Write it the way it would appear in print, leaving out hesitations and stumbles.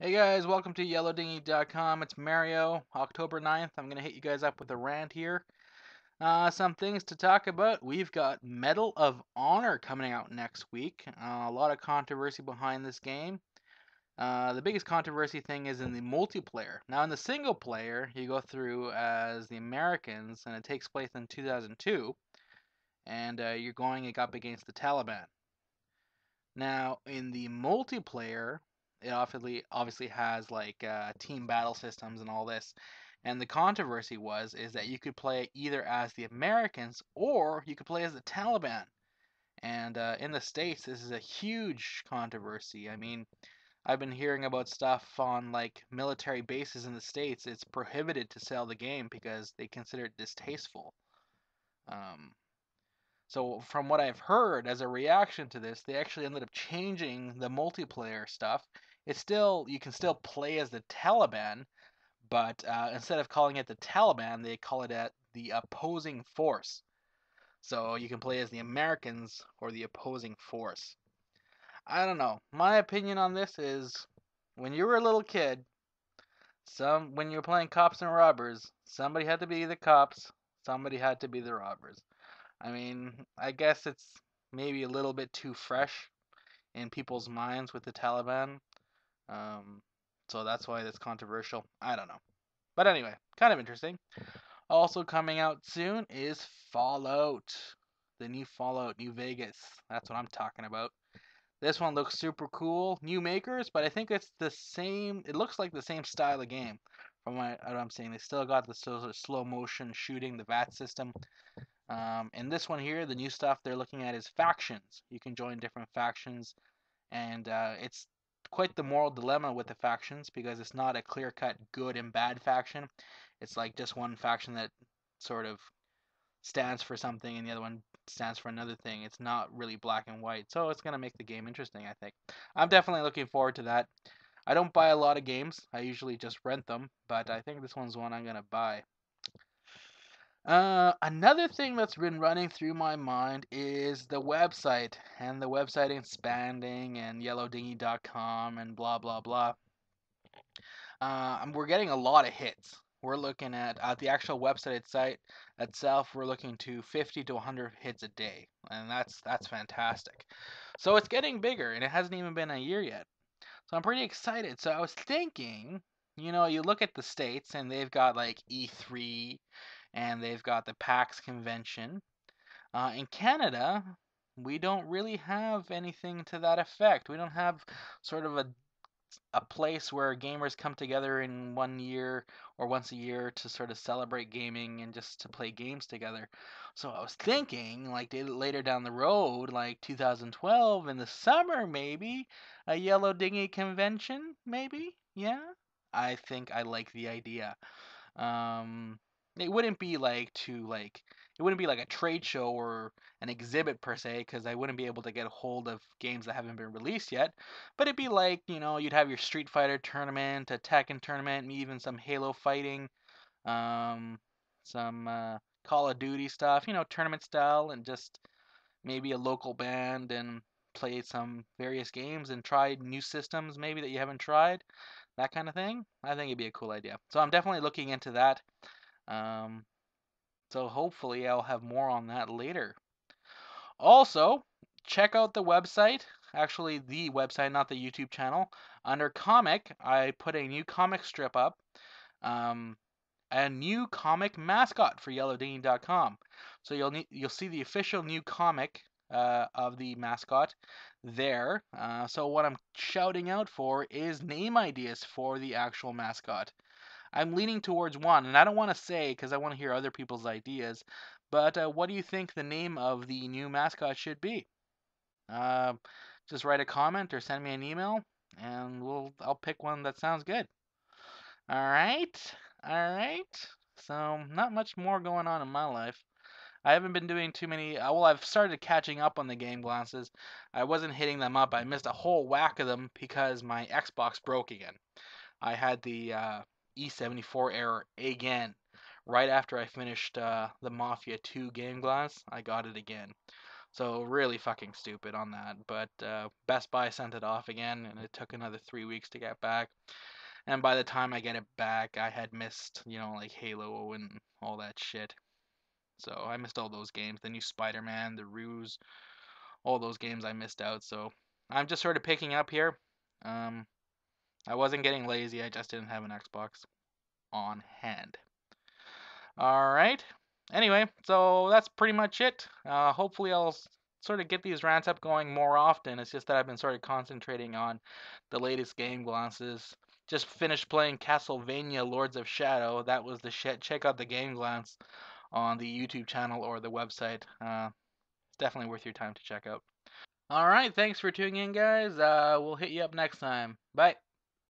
Hey guys, welcome to YellowDingy.com. It's Mario. October 9th. I'm going to hit you guys up with a rant here. Some things to talk about. We've got Medal of Honor coming out next week. A lot of controversy behind this game. The biggest controversy thing is in the multiplayer. Now, in the single player, you go through as the Americans, and it takes place in 2002, and you're going up against the Taliban. Now, in the multiplayer, it obviously has like team battle systems and all this. And the controversy is that you could play either as the Americans or you could play as the Taliban. And in the States, this is a huge controversy. I mean, I've been hearing about stuff on like military bases in the States. It's prohibited to sell the game because they consider it distasteful. Um, so from what I've heard, as a reaction to this, they actually ended up changing the multiplayer stuff. It's still you can still play as the Taliban, but instead of calling it the Taliban, they call it the opposing force. So you can play as the Americans or the opposing force. I don't know. My opinion on this is, when you were a little kid, when you were playing cops and robbers, somebody had to be the cops, somebody had to be the robbers. I mean, I guess it's maybe a little bit too fresh in people's minds with the Taliban. Um, so that's why it's controversial. I don't know. But anyway, kind of interesting. Also coming out soon is Fallout. The new Fallout, New Vegas. That's what I'm talking about. This one looks super cool. New makers, but I think it's the same. It looks like the same style of game from what I'm seeing. They still got the slow motion shooting, the VAT system. And this one here, the new stuff they're looking at is factions. You can join different factions, and it's quite the moral dilemma with the factions because it's not a clear cut good and bad faction. It's like just one faction that sort of stands for something and the other one stands for another thing. It's not really black and white, so it's going to make the game interesting, I think. I'm definitely looking forward to that. I don't buy a lot of games, I usually just rent them, but I think this one's one I'm going to buy. Another thing that's been running through my mind is the website and the website expanding and yellowdingy.com and blah blah blah. We're getting a lot of hits. We're looking at the actual website site itself. We're looking to 50 to 100 hits a day, and that's fantastic. So it's getting bigger, and it hasn't even been a year yet. So I'm pretty excited. So I was thinking, you look at the states, and they've got like E3, and they've got the PAX convention. In Canada, we don't really have anything to that effect. We don't have sort of a place where gamers come together in one year or once a year to sort of celebrate gaming and just to play games together. So I was thinking, like later down the road, like 2012 in the summer, maybe a Yellow Dinghy convention, maybe. Yeah, I think I like the idea. Um, it wouldn't be it wouldn't be like a trade show or an exhibit per se, because I wouldn't be able to get a hold of games that haven't been released yet. But it'd be like, you'd have your Street Fighter tournament, a Tekken tournament, maybe even some Halo fighting, um, some Call of Duty stuff, tournament style, and just maybe a local band and play some various games and try new systems maybe that you haven't tried, that kind of thing. I think it'd be a cool idea. So I'm definitely looking into that. Um, so hopefully I'll have more on that later. Also, check out the website. Actually, the website, not the YouTube channel. Under comic, I put a new comic strip up. Um, a new comic mascot for YellowDinghy.com. So you'll see the official new comic of the mascot there. So what I'm shouting out for is name ideas for the actual mascot. I'm leaning towards one, and I don't want to say because I want to hear other people's ideas. But what do you think the name of the new mascot should be? Uh, just write a comment or send me an email, and I'll pick one that sounds good. All right, all right. So not much more going on in my life. I haven't been doing too many. Well, I've started catching up on the game glances. I wasn't hitting them up. I missed a whole whack of them because my Xbox broke again. I had the E74 error again. Right after I finished the Mafia 2 game glass, I got it again. So really fucking stupid on that. But Best Buy sent it off again, and it took another 3 weeks to get back. And by the time I get it back, I had missed, like Halo and all that shit. So I missed all those games. The new Spider-Man, the Ruse, all those games I missed out. So I'm just sort of picking up here. Um, I wasn't getting lazy. I just didn't have an Xbox on hand. All right. Anyway, so that's pretty much it. Hopefully, I'll sort of get these rants up going more often. It's just that I've been sort of concentrating on the latest game glances. Just finished playing Castlevania Lords of Shadow. That was the shit. Check out the game glance on the YouTube channel or the website. It's definitely worth your time to check out. All right, thanks for tuning in, guys. We'll hit you up next time. Bye.